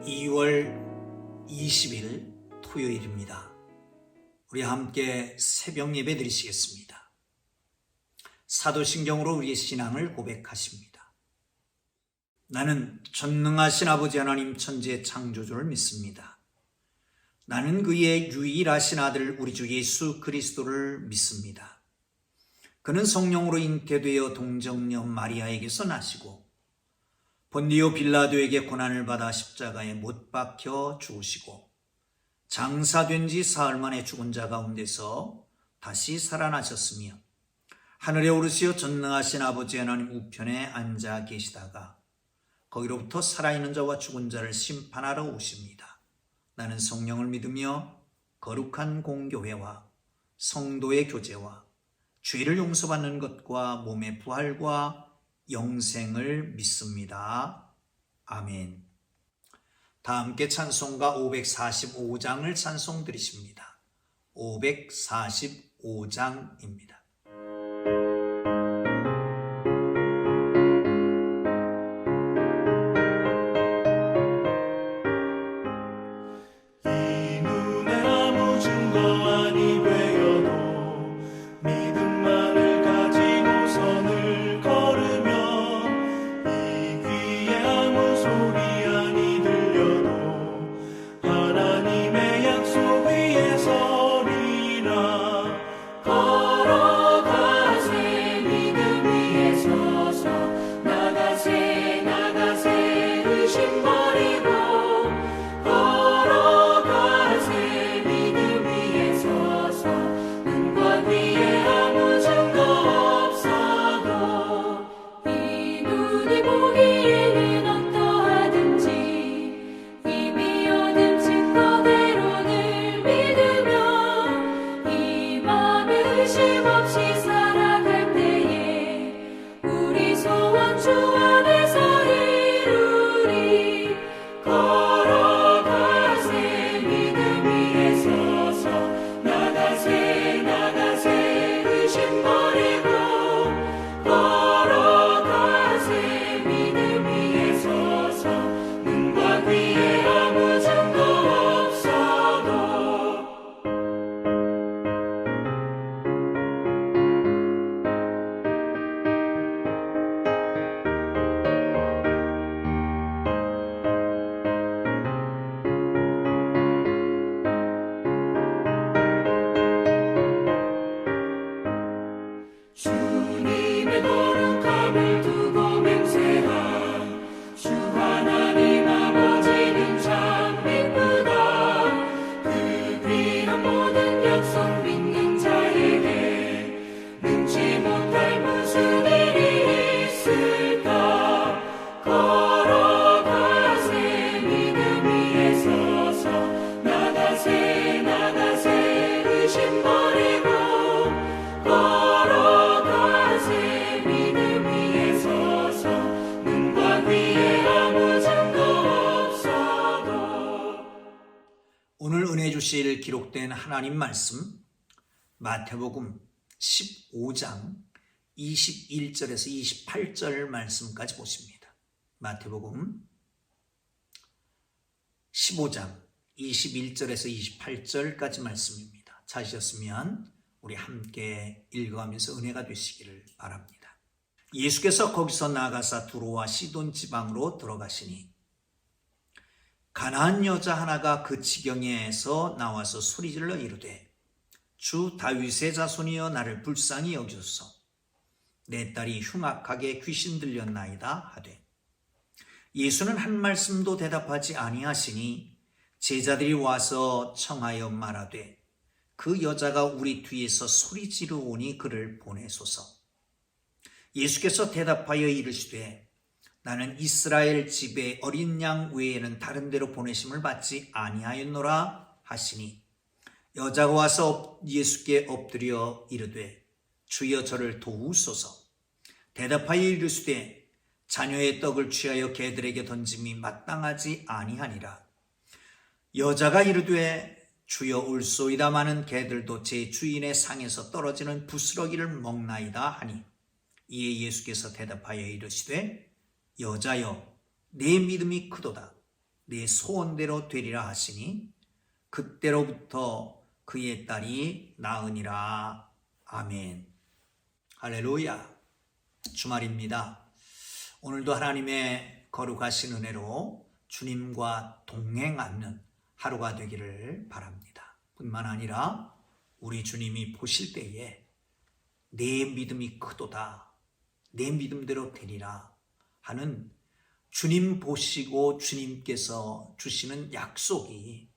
2월 20일 토요일입니다. 우리 함께 새벽 예배 드리시겠습니다. 사도신경으로 우리의 신앙을 고백하십니다. 나는 전능하신 아버지 하나님 천지의 창조주를 믿습니다. 나는 그의 유일하신 아들 우리 주 예수 그리스도를 믿습니다. 그는 성령으로 잉태되어 동정녀 마리아에게서 나시고 본디오 빌라도에게 고난을 받아 십자가에 못 박혀 죽으시고 장사된 지 사흘 만에 죽은 자 가운데서 다시 살아나셨으며 하늘에 오르시어 전능하신 아버지 하나님 우편에 앉아 계시다가 거기로부터 살아있는 자와 죽은 자를 심판하러 오십니다. 나는 성령을 믿으며 거룩한 공교회와 성도의 교제와 죄를 용서받는 것과 몸의 부활과 영생을 믿습니다. 아멘. 다 함께 찬송가 545장을 찬송 드리십니다. 545장입니다. 오늘 은혜 주실 기록된 하나님 말씀 마태복음 15장 21절에서 28절 말씀까지 보십니다. 마태복음 15장 21절에서 28절까지 말씀입니다. 찾으셨으면 우리 함께 읽어가면서 은혜가 되시기를 바랍니다. 예수께서 거기서 나가사 두로와 시돈 지방으로 들어가시니 가나안 여자 하나가 그 지경에서 나와서 소리질러 이르되 주 다윗의 자손이여 나를 불쌍히 여기소서. 내 딸이 흉악하게 귀신 들렸나이다 하되 예수는 한 말씀도 대답하지 아니하시니 제자들이 와서 청하여 말하되 그 여자가 우리 뒤에서 소리 지르오니 그를 보내소서. 예수께서 대답하여 이르시되 나는 이스라엘 집에 어린 양 외에는 다른 데로 보내심을 받지 아니하였노라 하시니 여자가 와서 예수께 엎드려 이르되 주여 저를 도우소서. 대답하여 이르시되 자녀의 떡을 취하여 개들에게 던짐이 마땅하지 아니하니라. 여자가 이르되 주여 올소이다마는 개들도 제 주인의 상에서 떨어지는 부스러기를 먹나이다 하니 이에 예수께서 대답하여 이르시되 여자여 내 믿음이 크도다. 네 소원대로 되리라 하시니 그때로부터 그의 딸이 낳으니라. 아멘. 할렐루야. 주말입니다. 오늘도 하나님의 거룩하신 은혜로 주님과 동행하는 하루가 되기를 바랍니다. 뿐만 아니라 우리 주님이 보실 때에 내 믿음이 크도다, 내 믿음대로 되리라 하는 주님 보시고 주님께서 주시는 약속이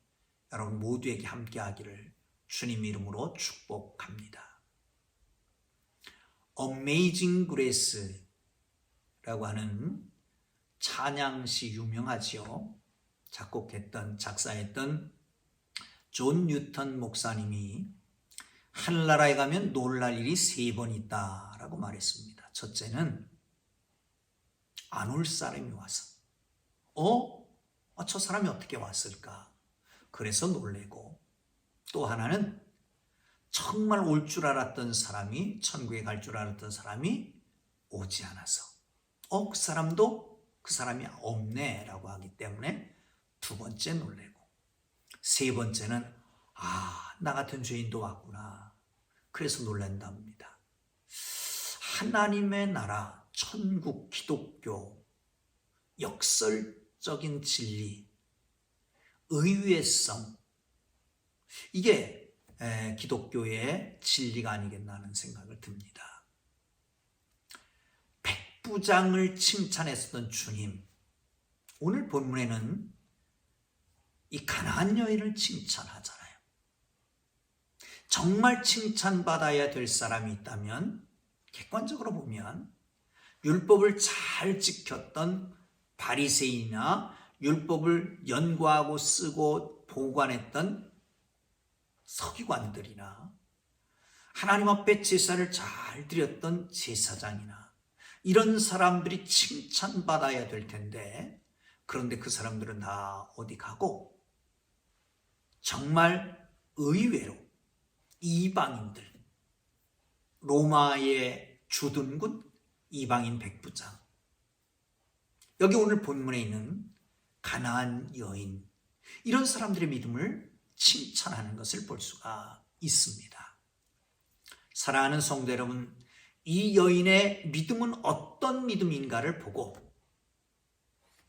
여러분 모두에게 함께하기를 주님 이름으로 축복합니다. Amazing Grace라고 하는 찬양시 유명하지요. 작곡했던 작사했던 존 뉴턴 목사님이 하늘나라에 가면 놀랄 일이 3번 있다라고 말했습니다. 첫째는 안 올 사람이 와서 저 사람이 어떻게 왔을까? 그래서 놀래고, 또 하나는 정말 올 줄 알았던 사람이, 천국에 갈 줄 알았던 사람이 오지 않아서 그 사람이 없네 라고 하기 때문에 두 번째 놀래고, 세 번째는 나 같은 죄인도 왔구나, 그래서 놀란답니다. 하나님의 나라, 천국, 기독교, 역설적인 진리, 의외성, 이게 기독교의 진리가 아니겠나 하는 생각을 듭니다. 백부장을 칭찬했었던 주님, 오늘 본문에는 이 가나안 여인을 칭찬하잖아요. 정말 칭찬받아야 될 사람이 있다면 객관적으로 보면 율법을 잘 지켰던 바리새인이나 율법을 연구하고 쓰고 보관했던 서기관들이나 하나님 앞에 제사를 잘 드렸던 제사장이나 이런 사람들이 칭찬받아야 될 텐데, 그런데 그 사람들은 다 어디 가고 정말 의외로 이방인들, 로마의 주둔군 이방인 백부장, 여기 오늘 본문에 있는 가나안 여인, 이런 사람들의 믿음을 칭찬하는 것을 볼 수가 있습니다. 사랑하는 성도 여러분, 이 여인의 믿음은 어떤 믿음인가를 보고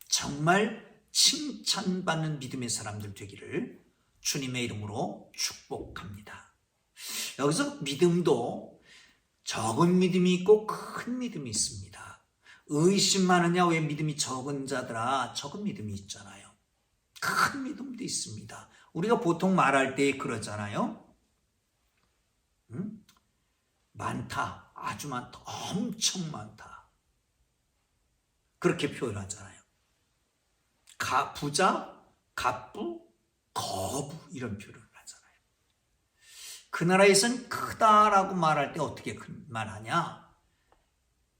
정말 칭찬받는 믿음의 사람들 되기를 주님의 이름으로 축복합니다. 여기서 믿음도 적은 믿음이 있고 큰 믿음이 있습니다. 의심 많으냐, 왜 믿음이 적은 자들아, 적은 믿음이 있잖아요. 큰 믿음도 있습니다. 우리가 보통 말할 때 그러잖아요. 많다, 아주 많다, 엄청 많다, 그렇게 표현하잖아요. 부자, 갑부, 거부, 이런 표현을 하잖아요. 그 나라에선 크다라고 말할 때 어떻게 말하냐?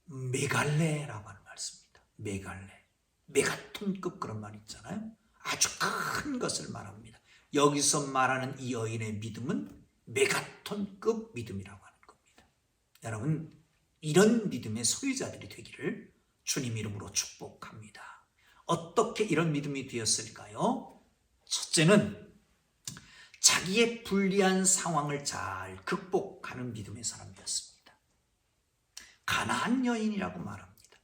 메갈레라고 하는 말씀입니다. 메갈레, 메가톤급, 그런 말 있잖아요. 아주 큰 것을 말합니다. 여기서 말하는 이 여인의 믿음은 메가톤급 믿음이라고 하는 겁니다. 여러분, 이런 믿음의 소유자들이 되기를 주님 이름으로 축복합니다. 어떻게 이런 믿음이 되었을까요? 첫째는 자기의 불리한 상황을 잘 극복하는 믿음의 사람이었습니다. 가나안 여인이라고 말합니다.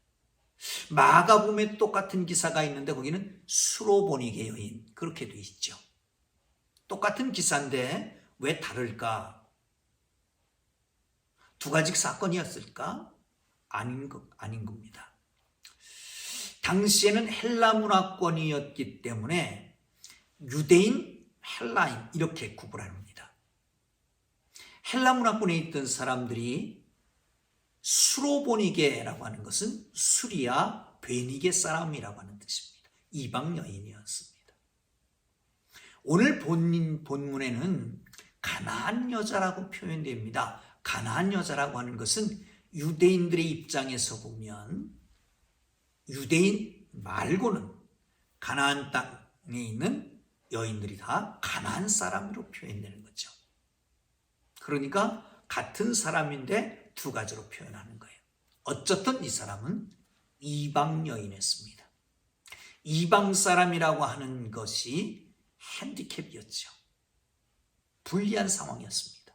마가복음에 똑같은 기사가 있는데 거기는 수로보니게 여인, 그렇게 돼 있죠. 똑같은 기사인데 왜 다를까? 두 가지 사건이었을까? 아닌 겁니다. 당시에는 헬라 문화권이었기 때문에 유대인, 헬라인 이렇게 구분합니다. 헬라 문화권에 있던 사람들이 수로보니게라고 하는 것은 수리아 베니게 사람이라고 하는 뜻입니다. 이방 여인이었습니다. 오늘 본문에는 가나안 여자라고 표현됩니다. 가나안 여자라고 하는 것은 유대인들의 입장에서 보면 유대인 말고는 가나안 땅에 있는 여인들이 다 가나안 사람으로 표현되는 거죠. 그러니까 같은 사람인데 두 가지로 표현하는 거예요. 어쨌든 이 사람은 이방 여인이었습니다. 이방 사람이라고 하는 것이 핸디캡이었죠. 불리한 상황이었습니다.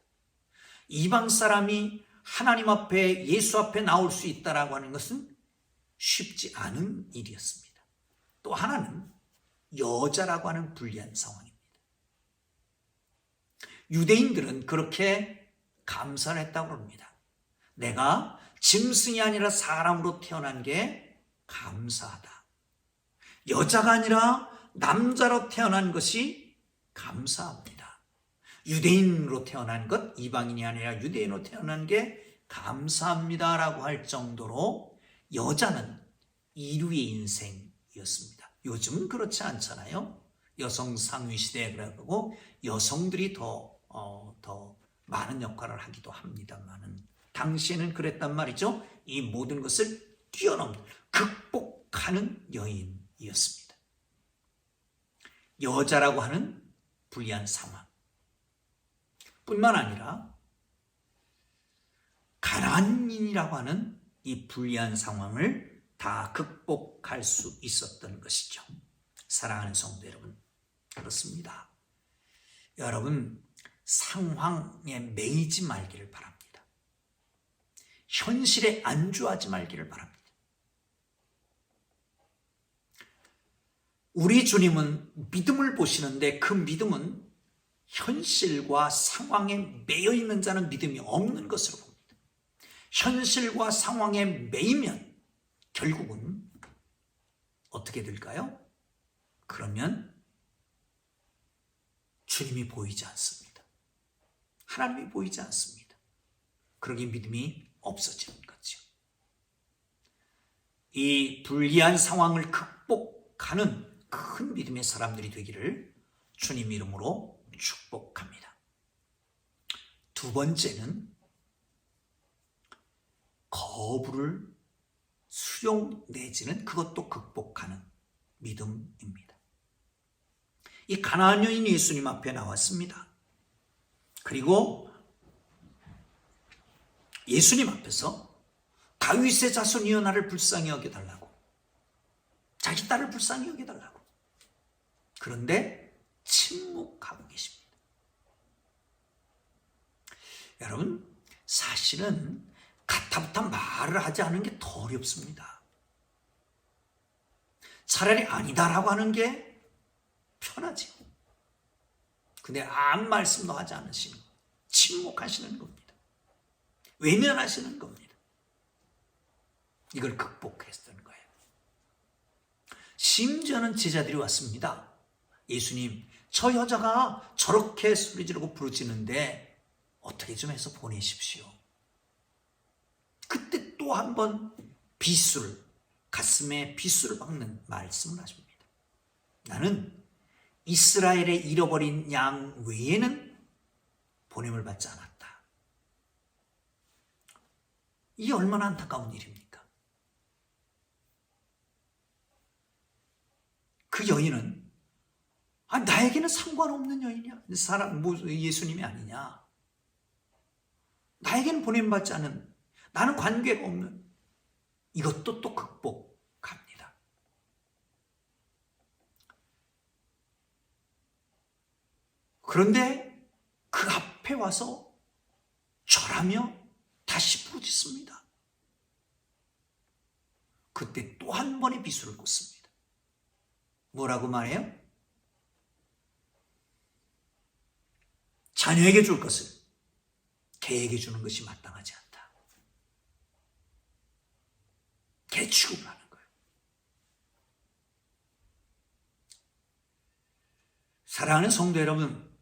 이방 사람이 하나님 앞에, 예수 앞에 나올 수 있다라고 하는 것은 쉽지 않은 일이었습니다. 또 하나는 여자라고 하는 불리한 상황입니다. 유대인들은 그렇게 감사를 했다고 합니다. 내가 짐승이 아니라 사람으로 태어난 게 감사하다. 여자가 아니라 남자로 태어난 것이 감사합니다. 유대인으로 태어난 것, 이방인이 아니라 유대인으로 태어난 게 감사합니다라고 할 정도로 여자는 이루의 인생이었습니다. 요즘은 그렇지 않잖아요. 여성 상위 시대에 그러고 여성들이 더 많은 역할을 하기도 합니다만은 당시에는 그랬단 말이죠. 이 모든 것을 뛰어넘는, 극복하는 여인이었습니다. 여자라고 하는 불리한 상황 뿐만 아니라 가난인이라고 하는 이 불리한 상황을 다 극복할 수 있었던 것이죠. 사랑하는 성도 여러분, 그렇습니다. 여러분, 상황에 매이지 말기를 바랍니다. 현실에 안주하지 말기를 바랍니다. 우리 주님은 믿음을 보시는데 그 믿음은 현실과 상황에 매여 있는 자는 믿음이 없는 것으로 봅니다. 현실과 상황에 매이면 결국은 어떻게 될까요? 그러면 주님이 보이지 않습니다. 하나님이 보이지 않습니다. 그러기 믿음이 없어지는 거죠. 이 불리한 상황을 극복하는 큰 믿음의 사람들이 되기를 주님 이름으로 축복합니다. 두 번째는 거부를 수용 내지는 그것도 극복하는 믿음입니다. 이 가나안 여인이 예수님 앞에 나왔습니다. 그리고 예수님 앞에서 다윗의 자손이여 나를 불쌍히 여겨달라고, 자기 딸을 불쌍히 여겨달라고. 그런데 침묵하고 계십니다. 여러분, 사실은 가타부타 말을 하지 않은 게 더 어렵습니다. 차라리 아니다라고 하는 게 편하지. 근데 아무 말씀도 하지 않으시는 거예요. 침묵하시는 겁니다. 외면하시는 겁니다. 이걸 극복했던 거예요. 심지어는 제자들이 왔습니다. 예수님, 저 여자가 저렇게 소리 지르고 부르짖는데 어떻게 좀 해서 보내십시오. 그때 또 한 번 비수를, 가슴에 비수를 박는 말씀을 하십니다. 나는 이스라엘의 잃어버린 양 외에는 보냄을 받지 않았다. 이게 얼마나 안타까운 일입니까? 그 여인은 나에게는 상관없는 여인이야. 예수님이 아니냐. 나에게는 보냄받지 않은, 나는 관계가 없는, 이것도 또 극복합니다. 그런데 그 앞에 와서 절하며 다시 부르짖습니다. 그때 또 한 번의 비수를 꽂습니다. 뭐라고 말해요? 자녀에게 줄 것을 개에게 주는 것이 마땅하지 않다. 개 취급을 하는 거예요. 사랑하는 성도 여러분,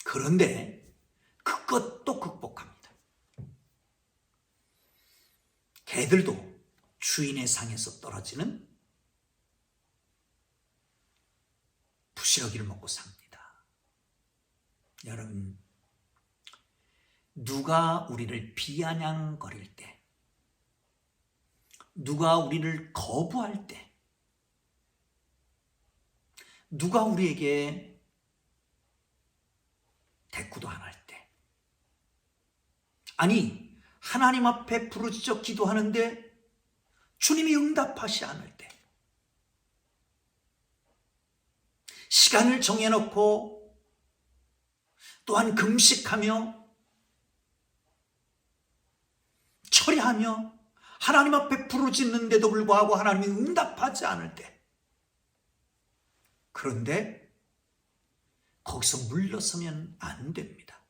그런데 그것도 극복합니다. 개들도 주인의 상에서 떨어지는 부시러기를 먹고 삽니다. 여러분, 누가 우리를 비아냥거릴 때, 누가 우리를 거부할 때, 누가 우리에게 대꾸도 안 할 때, 아니 하나님 앞에 부르짖어 기도하는데 주님이 응답하시 않을 때, 시간을 정해놓고 또한 금식하며 철야하며 하나님 앞에 부르짖는데도 불구하고 하나님이 응답하지 않을 때, 그런데 거기서 물러서면 안 됩니다.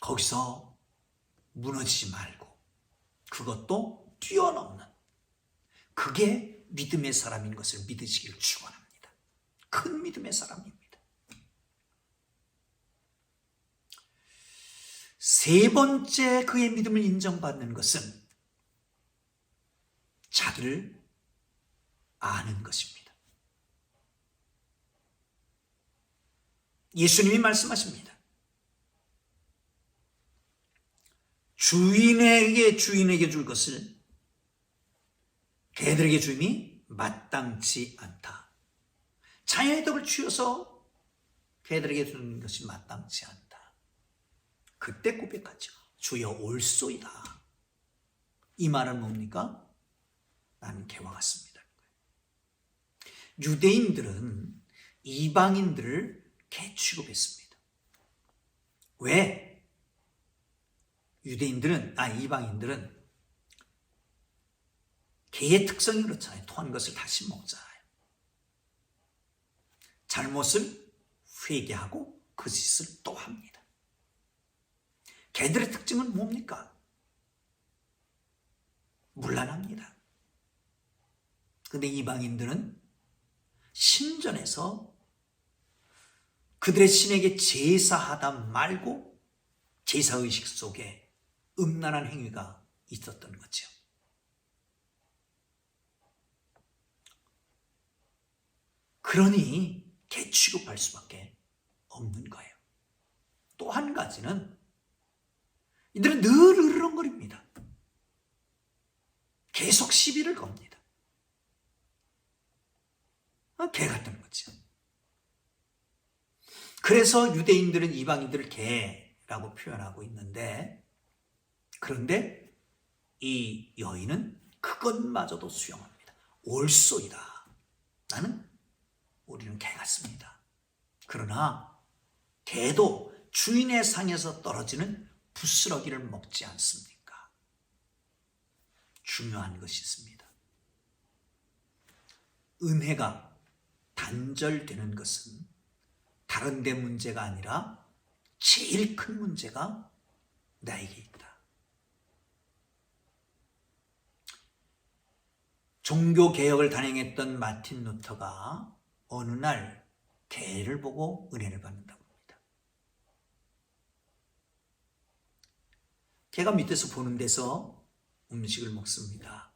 거기서 무너지지 말고 그것도 뛰어넘는, 그게 믿음의 사람인 것을 믿으시기를 축원합니다. 큰 믿음의 사람입니다. 세 번째 그의 믿음을 인정받는 것은 자기를 아는 것입니다. 예수님이 말씀하십니다. 주인에게 줄 것을 개들에게 주임이 마땅치 않다. 자녀의 덕을 취해서 개들에게 주는 것이 마땅치 않다. 그때 고백하죠. 주여 올소이다. 이 말은 뭡니까? 나는 개와 같습니다. 유대인들은 이방인들을 개 취급했습니다. 왜? 이방인들은 개의 특성이 그렇잖아요. 토한 것을 다시 먹잖아요. 잘못을 회개하고 그 짓을 또 합니다. 개들의 특징은 뭡니까? 문란합니다. 그런데 이방인들은 신전에서 그들의 신에게 제사하다 말고 제사의식 속에 음란한 행위가 있었던 거죠. 그러니 개 취급할 수밖에 없는 거예요. 또 한 가지는 이들은 늘 으르렁거립니다. 계속 시비를 겁니다. 개 같은 거죠. 그래서 유대인들은 이방인들을 개라고 표현하고 있는데, 그런데 이 여인은 그것마저도 수용합니다. 올소이다. 우리는 개 같습니다. 그러나 개도 주인의 상에서 떨어지는 부스러기를 먹지 않습니까? 중요한 것이 있습니다. 은혜가 단절되는 것은 다른 데 문제가 아니라 제일 큰 문제가 나에게 있다. 종교개혁을 단행했던 마틴 루터가 어느 날 개를 보고 은혜를 받는다고 합니다. 개가 밑에서 보는 데서 음식을 먹습니다.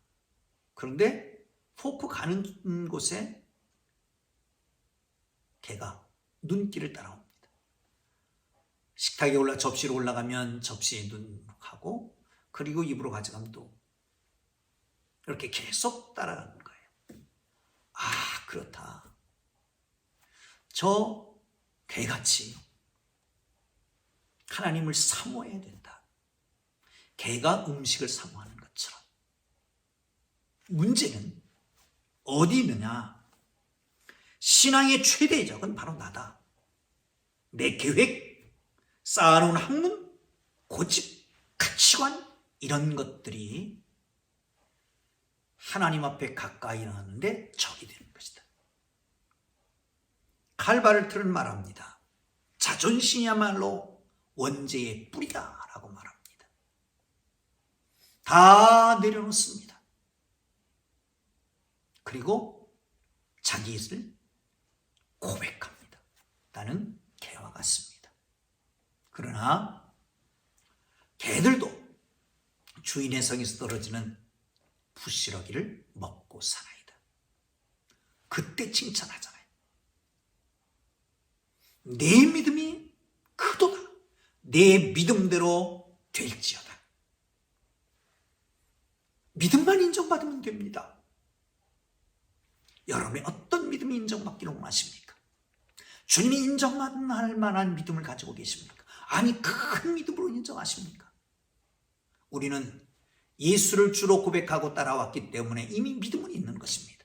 그런데 포크 가는 곳에 개가 눈길을 따라옵니다. 식탁에 접시로 올라가면 접시에 눈하고, 그리고 입으로 가져가면 또 이렇게 계속 따라가는 거예요. 아, 그렇다. 저 개같이 하나님을 사모해야 된다. 개가 음식을 사모하는 것처럼. 문제는 어디 있느냐? 신앙의 최대의 적은 바로 나다. 내 계획, 쌓아놓은 학문, 고집, 가치관, 이런 것들이 하나님 앞에 가까이 나가는데 적이 되는 것이다. 칼바르트는 말합니다. 자존심이야말로 원죄의 뿌리다라고 말합니다. 다 내려놓습니다. 그리고 자기 것을 고백합니다. 나는 개와 같습니다. 그러나 개들도 주인의 성에서 떨어지는 부스러기를 먹고 사나이다. 그때 칭찬하잖아요. 내 믿음이 크도다. 내 믿음대로 될지어다. 믿음만 인정받으면 됩니다. 여러분의 어떤 믿음이 인정받기를 원하십니까? 주님이 인정할 만한 믿음을 가지고 계십니까? 아니, 큰 믿음으로 인정하십니까? 우리는 예수를 주로 고백하고 따라왔기 때문에 이미 믿음은 있는 것입니다.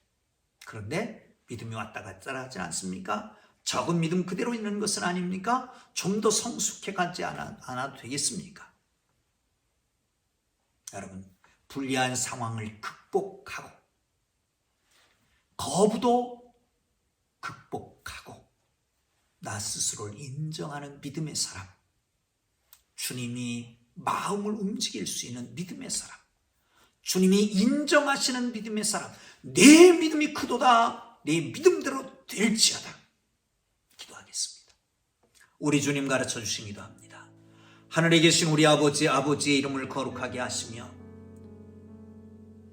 그런데 믿음이 왔다 갔다 하지 않습니까? 적은 믿음 그대로 있는 것은 아닙니까? 좀 더 성숙해 가지 않아도 되겠습니까? 여러분, 불리한 상황을 극복하고 거부도 극복하고 나 스스로를 인정하는 믿음의 사람, 주님이 마음을 움직일 수 있는 믿음의 사람, 주님이 인정하시는 믿음의 사람, 내 믿음이 크도다, 내 믿음대로 될지어다. 기도하겠습니다. 우리 주님 가르쳐 주신 기도합니다. 하늘에 계신 우리 아버지의 이름을 거룩하게 하시며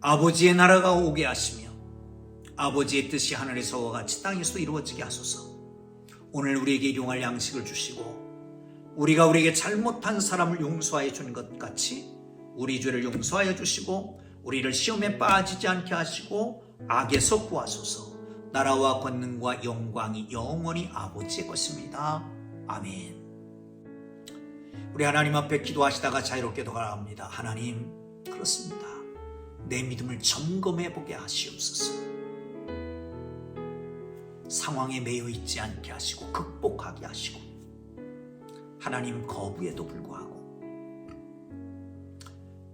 아버지의 나라가 오게 하시며 아버지의 뜻이 하늘에서와 같이 땅에서도 이루어지게 하소서. 오늘 우리에게 일용할 양식을 주시고 우리가 우리에게 잘못한 사람을 용서하여 주는 것 같이 우리 죄를 용서하여 주시고 우리를 시험에 빠지지 않게 하시고 악에서 구하소서. 나라와 권능과 영광이 영원히 아버지의 것입니다. 아멘. 우리 하나님 앞에 기도하시다가 자유롭게 돌아갑니다. 하나님, 그렇습니다. 내 믿음을 점검해 보게 하시옵소서. 상황에 매여 있지 않게 하시고 극복하게 하시고 하나님 거부에도 불구하고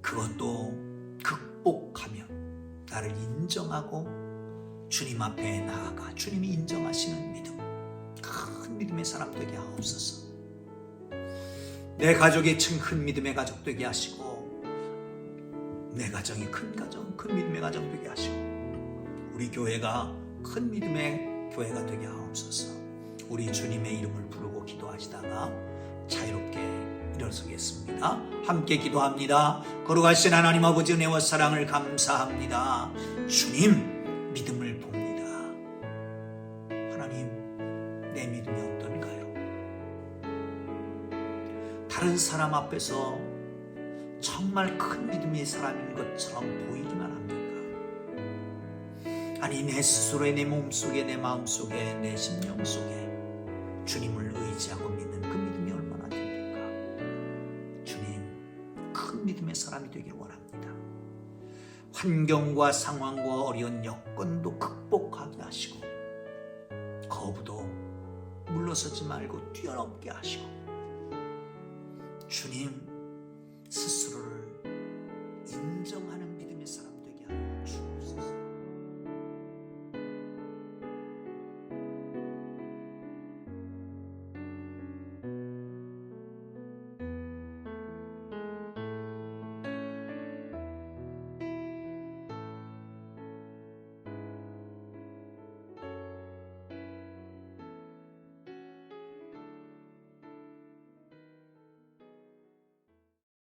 그것도 극복하며 나를 인정하고 주님 앞에 나아가 주님이 인정하시는 믿음, 큰 믿음의 사람 되게 하옵소서. 내 가족이 큰 믿음의 가족 되게 하시고 내 가정이 큰 믿음의 가정 되게 하시고 우리 교회가 큰 믿음의 교회가 되게 하옵소서. 우리 주님의 이름을 부르고 기도하시다가 자유롭게 일어서겠습니다. 함께 기도합니다. 거룩하신 하나님 아버지 은혜와 사랑을 감사합니다. 주님 믿음을 봅니다. 하나님, 내 믿음이 어떤가요? 다른 사람 앞에서 정말 큰 믿음의 사람인 것처럼 보이기만 합니까? 아니, 내 스스로의 내 몸속에, 내 마음속에, 내 심령 속에 주님을 의지하고 믿는 그 믿음이 얼마나 됩니까? 주님, 큰 믿음의 사람이 되기를 원합니다. 환경과 상황과 어려운 여건도 극복하게 하시고 거부도 물러서지 말고 뛰어넘게 하시고 주님,